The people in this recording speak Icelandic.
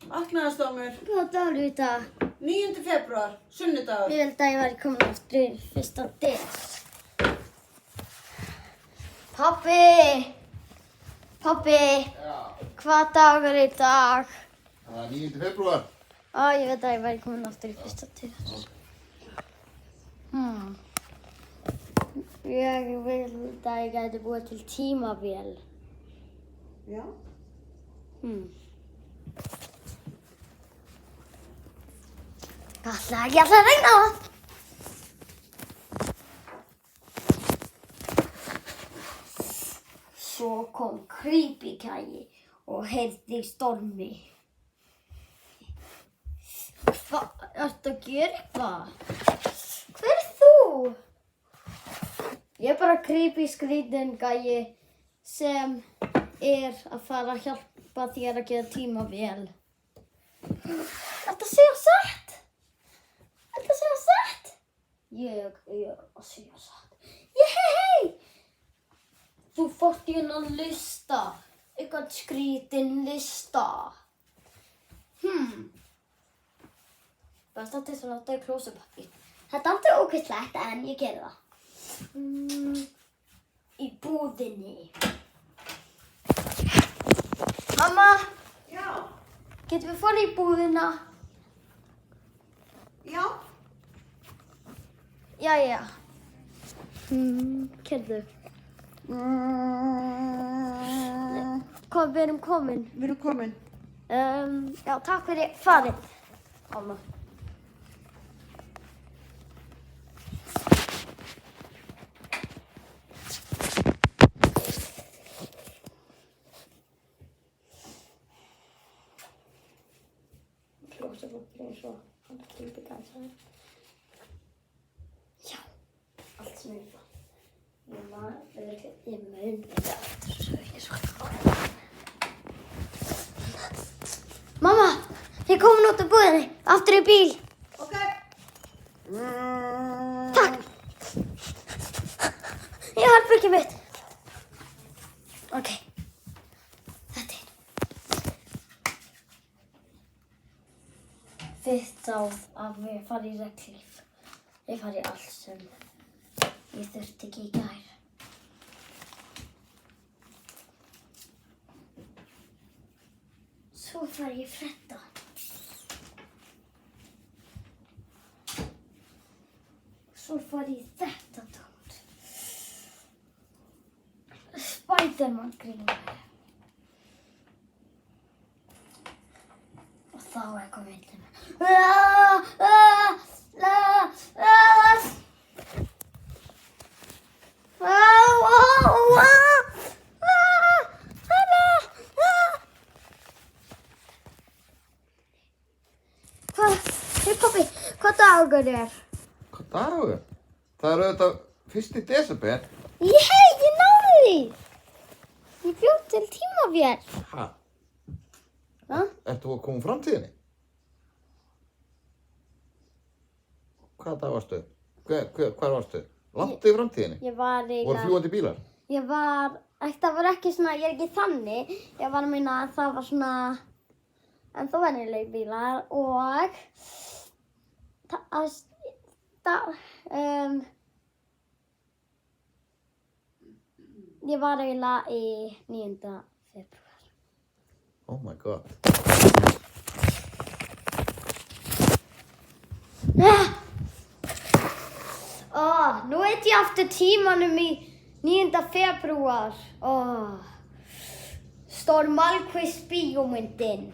Vaknaðu, Stormur. Hvaða dagur er í dag? 9. febrúar, sunnudagur. Ég held að ég væri komin aftur í 1. des. Pabbi! Já, Hvaða dagur er í dag? það er 9. febrúar. Ég veit að ég væri komin aftur í 1. des. Ég vil að ég gæti búið til tímavél. Já. Ég ætla að reyna það. Svo kom Creepy Kæi og heyrði í Stormi. Hvað ertu að gera eitthvað? Hver er þú? Ég er bara Creepy skrýtinn gæi sem er að fara að hjálpa þér að gera tímavél. Ertu að segja satt? Ertu að segja satt? Ég er að segja satt. Hei! Þú fórst í hennan lista. Eitthvað skrýtinn lista. Best að þess að láta í klósupapír. Þetta átti ókvæslegt en ég gerði það. Í búðinni. Mamma, Já. getum við farið í búðina? Já. Jæja. Kærðu. Hvað, við erum komin. Við erum komin. Já, takk fyrir farið, mamma. Klósupapír eins og hann Creepy Kæi sagði. Já, allt sem ég fann. Ég mun þetta aftur svo ég svo. Mamma, ég er komin út af búðinni, aftur í bíl. Ok. Takk. Ég har herbergið mitt. Ok, þetta er. Fyrst á að við fara í regnhlíf. Ég fara í allt sem ég þurfti ekki í gær. Svo fara ég Fredda. Svo fara ég þetta tótt. Spiderman grímur. Og þá er komið til mig. Hei pabbi, hvað dagur er? Hvað dagur? Það er auðvitað 1. desember. Ég náði því! Ég bjóð til tímavél. Ha? Ha? Ertu að koma úr framtíðinni? Hvaða dag varstu? Hvar varstu? Langt í framtíðinni? Ég var Voru eiginlega... fljúgandi bílar? Það var ekki svona, ég er ekki þannig. Ég var að meina að það var svona... En þó venjulegir bílar og... Ég var eiginlega í 9. febrúar. Oh my god. Nú veit ég aftur tímanum í 9. febrúar. Storm Malquist bíómyndin.